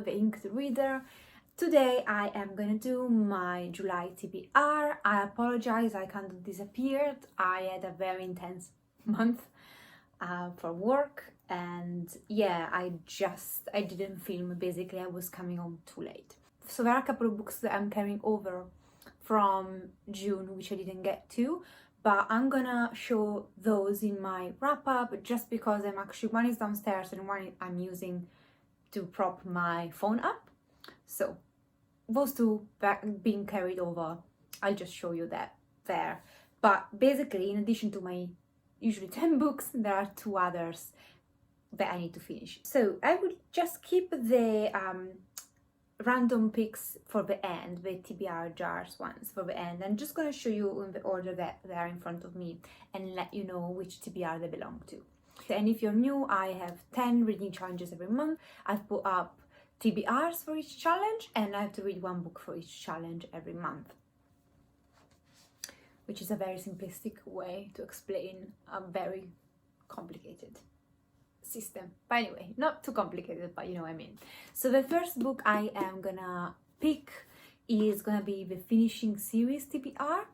the Inked Reader. Today I am gonna do my July TBR. I apologize, I kind of disappeared. I had a very intense month for work, and yeah, I didn't film. Basically, I was coming home too late. So there are a couple of books that I'm carrying over from June which I didn't get to, but I'm gonna show those in my wrap up just because one is downstairs and one I'm using to prop my phone up. So those two being carried over, I'll just show you that there. But basically, in addition to my usually 10 books, there are 2 others that I need to finish. So I would just keep the random picks for the end, the TBR jars ones for the end. I'm just going to show you in the order that they are in front of me and let you know which TBR they belong to. And if you're new, I have 10 reading challenges every month. I've put up TBRs for each challenge, and I have to read 1 book for each challenge every month, which is a very simplistic way to explain a very complicated system. But anyway, not too complicated, but you know what I mean. So the first book I am gonna pick is gonna be the Finishing Series TBR,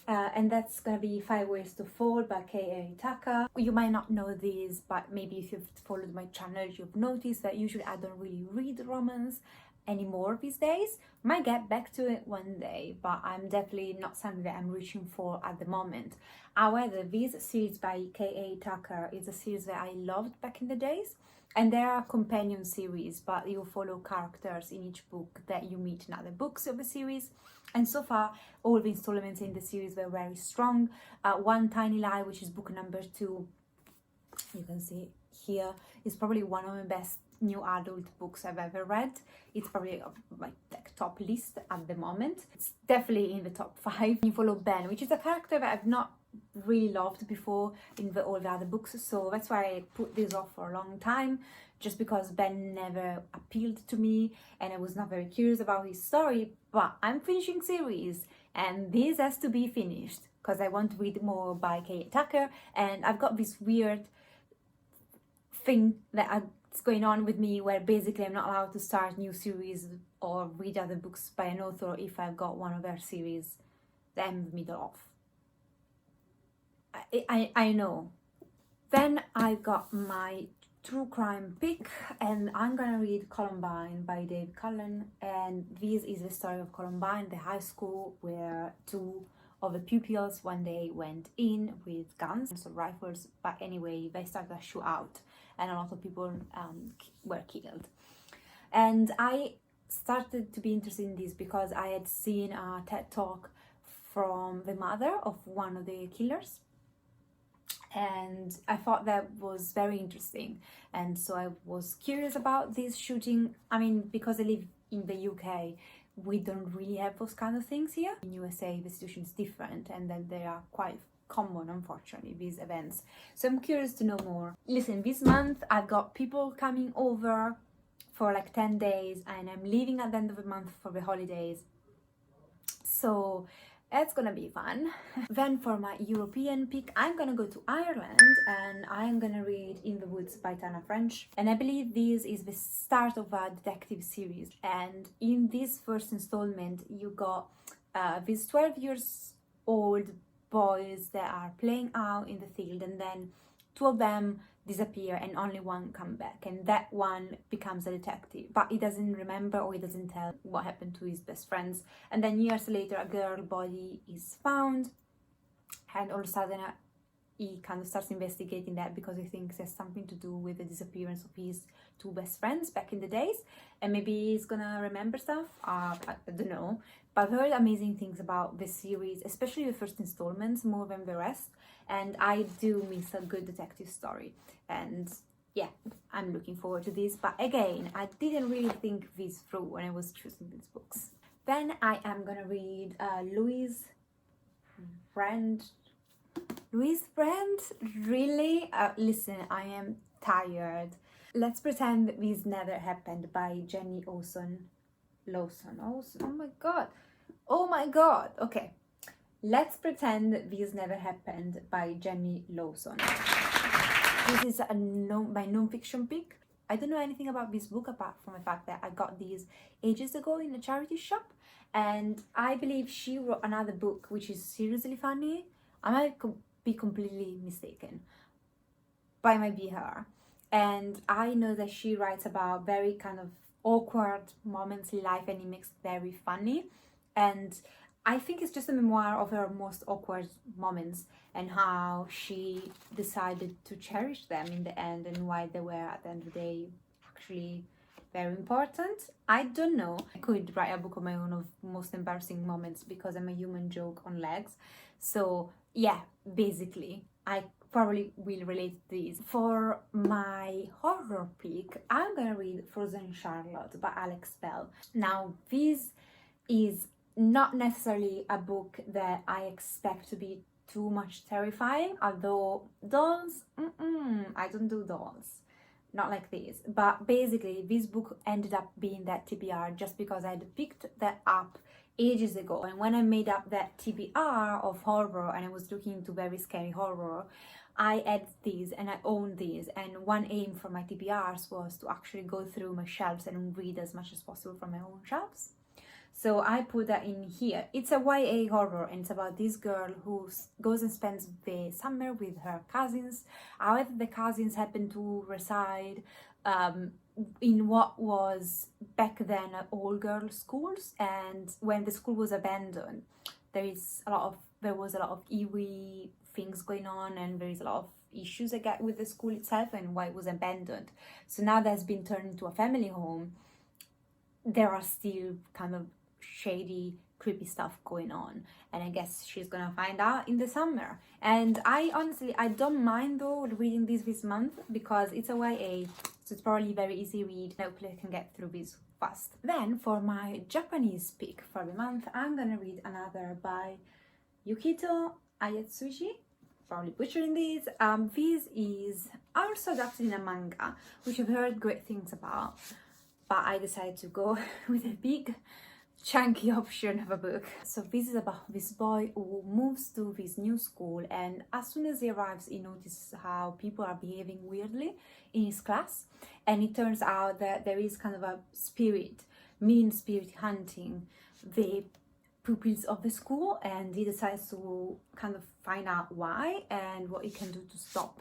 and that's gonna be 5 Ways to Fall by K.A. Tucker. You might not know this, but maybe if you've followed my channel, you've noticed that usually I don't really read romance anymore these days. Might get back to it one day, but I'm definitely not something that I'm reaching for at the moment. However, this series by K.A. Tucker is a series that I loved back in the days, and there are companion series, but you follow characters in each book that you meet in other books of the series. And so far, all the installments in the series were very strong. One Tiny Lie, which is book number 2, you can see here, is probably one of the best new adult books I've ever read. It's probably my top list at the moment. It's definitely in the top 5. You follow Ben, which is a character that I've not really loved before in all the other books, so that's why I put this off for a long time, just because Ben never appealed to me and I was not very curious about his story. But I'm finishing series and this has to be finished because I want to read more by K.A. Tucker, and I've got this weird thing that's going on with me where basically I'm not allowed to start new series or read other books by an author if I've got one of their series that I'm in the middle of. I know. Then I got my true crime pick, and I'm gonna read Columbine by Dave Cullen. And this is the story of Columbine, the high school where 2 of the pupils one day went in with guns, so rifles, but anyway, they started a shootout and a lot of people were killed. And I started to be interested in this because I had seen a TED talk from the mother of one of the killers, and I thought that was very interesting, and so I was curious about this shooting. I mean, because I live in the UK, we don't really have those kind of things here. In USA, the situation is different, and then they are quite common, unfortunately, these events. So I'm curious to know more. Listen, this month I've got people coming over for like 10 days, and I'm leaving at the end of the month for the holidays. So it's gonna be fun. Then for my European pick, I'm gonna go to Ireland and I'm gonna read In the Woods by Tana French. And I believe this is the start of a detective series. And in this first installment, you got these 12 years old boys that are playing out in the field, and then 2 of them disappear and only one come back, and that one becomes a detective, but he doesn't remember or he doesn't tell what happened to his best friends. And then years later, a girl body is found, and all of a sudden he kind of starts investigating that because he thinks it has something to do with the disappearance of his 2 best friends back in the days, and maybe he's gonna remember stuff. I don't know, but I've heard amazing things about this series, especially the first installments, more than the rest, and I do miss a good detective story. And yeah, I'm looking forward to this. But again, I didn't really think this through when I was choosing these books. Then I am gonna read Louise Brand. Really? Listen, I am tired. Let's Pretend This Never Happened by Jenny Lawson. Oh my god. Okay. Let's Pretend This Never Happened by Jenny Lawson. This is my non-fiction pick. I don't know anything about this book apart from the fact that I got these ages ago in a charity shop, and I believe she wrote another book which is seriously funny. I might be completely mistaken, but it might be her. And I know that she writes about very kind of awkward moments in life, and it makes it very funny. And I think it's just a memoir of her most awkward moments and how she decided to cherish them in the end, and why they were at the end of the day actually very important. I don't know. I could write a book of my own of most embarrassing moments because I'm a human joke on legs. So yeah, basically, I probably will relate to these. For my horror pick, I'm gonna read Frozen Charlotte by Alex Bell. Now, this is not necessarily a book that I expect to be too much terrifying, although dolls, I don't do dolls. Not like this. But basically, this book ended up being that TBR just because I had picked that up ages ago. And when I made up that TBR of horror and I was looking into very scary horror, I had these and I owned these. And one aim for my TBRs was to actually go through my shelves and read as much as possible from my own shelves. So I put that in here. It's a YA horror, and it's about this girl who goes and spends the summer with her cousins. However, the cousins happen to reside in what was back then all-girls schools, and when the school was abandoned, there was a lot of eerie things going on, and there is a lot of issues I get with the school itself and why it was abandoned. So now that's been turned into a family home. There are still kind of shady, creepy stuff going on, and I guess she's gonna find out in the summer. And I honestly, I don't mind though reading this month because it's a YA, so it's probably very easy read. Hopefully I can get through this fast. Then for my Japanese pick for the month, I'm gonna read another by Yukito Ayatsuji, probably butchering this. This is also adapted in a manga, which I've heard great things about, but I decided to go with a big chunky option of a book. So this is about this boy who moves to this new school, and as soon as he arrives he notices how people are behaving weirdly in his class, and it turns out that there is kind of a mean spirit hunting the pupils of the school, and he decides to kind of find out why and what he can do to stop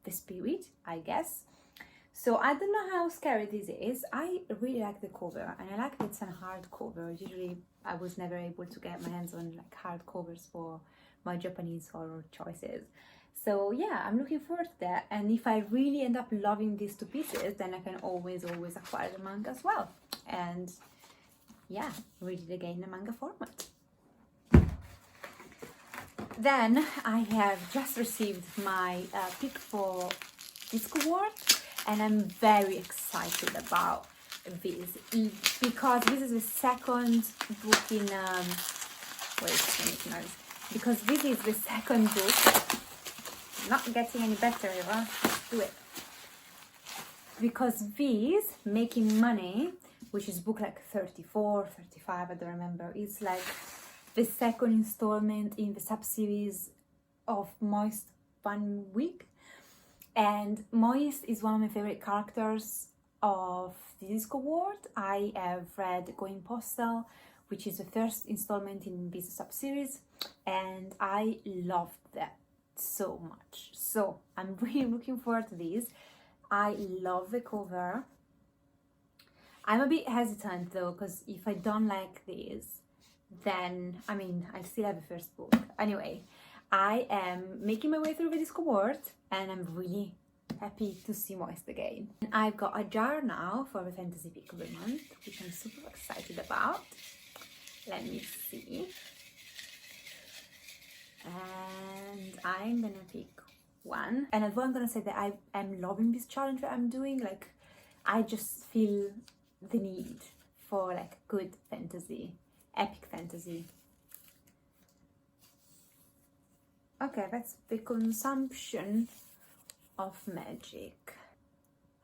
the spirit, I guess. So I don't know how scary this is. I really like the cover, and I like that it's a hardcover. Usually I was never able to get my hands on like hardcovers for my Japanese horror choices. So yeah, I'm looking forward to that. And if I really end up loving these two pieces, then I can always acquire the manga as well. And yeah, read it again in the manga format. Then I have just received my pick for Disco World, and I'm very excited about this because this is the second book in because this is the second book. Not getting any better, Eva. Let's do it. Because this, Making Money, which is book like 34, 35, I don't remember, it's like the second installment in the sub-series of Moist Fun Week. And Moist is one of my favorite characters of the Disco World. I have read Going Postal, which is the first installment in this sub-series, and I loved that so much. So I'm really looking forward to this. I love the cover. I'm a bit hesitant though, because if I don't like this, then I still have the first book. Anyway, I am making my way through the Disco World, and I'm really happy to see Moist again. And I've got a jar now for the fantasy pick of the month, which I'm super excited about. Let me see. And I'm gonna pick one. And as well, I'm gonna say that I am loving this challenge that I'm doing. Like, I just feel the need for like good fantasy, epic fantasy. Okay, that's the consumption of magic.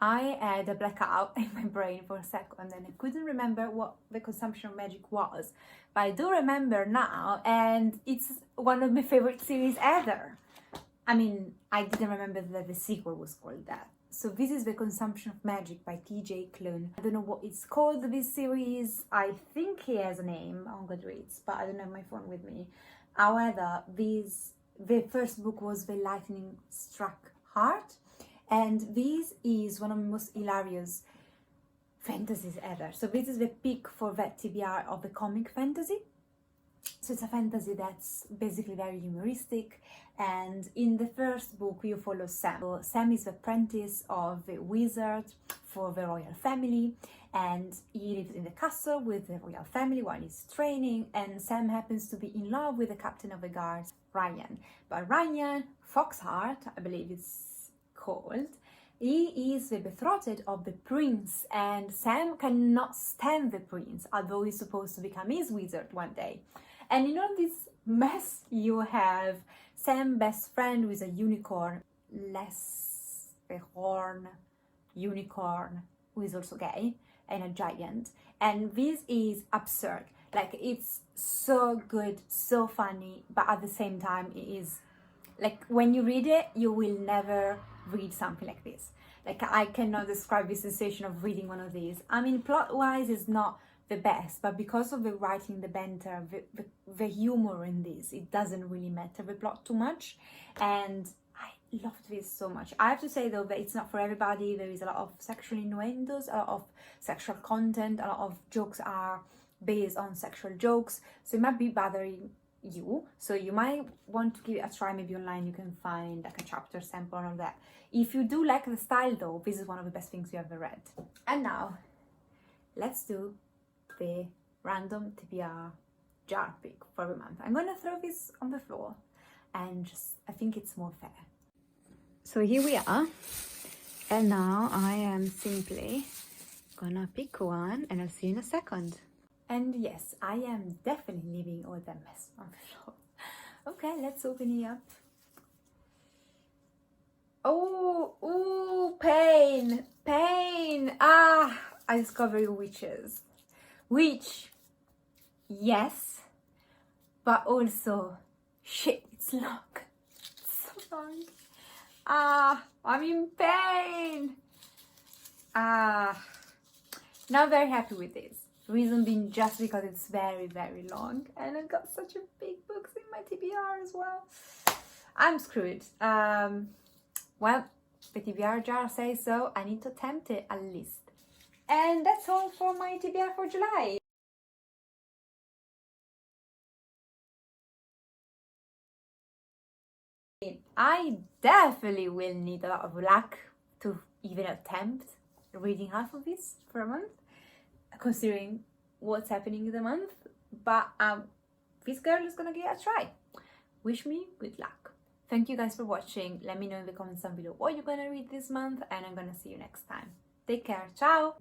I had a blackout in my brain for a second and I couldn't remember what the consumption of magic was, but I do remember now, and it's one of my favorite series ever. I didn't remember that the sequel was called that, So this is The Consumption of Magic by TJ Klune. I don't know what it's called, this series. I think he has a name on Goodreads, but I don't have my phone with me. However, the first book was The Lightning Struck Heart, and this is one of the most hilarious fantasies ever. So this is the peak for that TBR of the comic fantasy. So it's a fantasy that's basically very humoristic, and in the first book you follow Sam. So Sam is the apprentice of the wizard for the royal family, and he lives in the castle with the royal family while he's training, and Sam happens to be in love with the captain of the guards, Ryan. But Ryan Foxheart, I believe it's called, he is the betrothed of the prince, and Sam cannot stand the prince, although he's supposed to become his wizard one day. And in all this mess, you have Sam's best friend, who is a unicorn, unicorn, who is also gay, and a giant. And this is absurd. Like, it's so good, so funny, but at the same time, it is, like, when you read it, you will never read something like this. Like, I cannot describe the sensation of reading one of these. I mean, plot-wise, it's not the best, but because of the writing, the banter, the humor in this, it doesn't really matter the plot too much, and I loved this so much. I have to say though that it's not for everybody. There is a lot of sexual innuendos, a lot of sexual content, a lot of jokes are based on sexual jokes, so it might be bothering you, so you might want to give it a try. Maybe online you can find like a chapter sample and all that. If you do like the style though, this is one of the best things you ever read. And now let's do the random TBR jar pick for the month. I'm gonna throw this on the floor and just, I think it's more fair. So here we are, and now I am simply gonna pick one and I'll see you in a second. And yes, I am definitely leaving all that mess on the floor. Okay, let's open it up. Oh, pain, pain. Ah, I discovered witches. Which, yes, but also, shit, it's long. It's so long. I'm in pain. Not very happy with this. Reason being just because it's very, very long, and I got such a big books in my TBR as well. I'm screwed. Well, the TBR jar says so. I need to attempt it at least. And that's all for my TBR for July. I definitely will need a lot of luck to even attempt reading half of this for a month, considering what's happening in the month. But this girl is gonna give it a try. Wish me good luck. Thank you guys for watching. Let me know in the comments down below what you're gonna read this month, and I'm gonna see you next time. Take care. Ciao!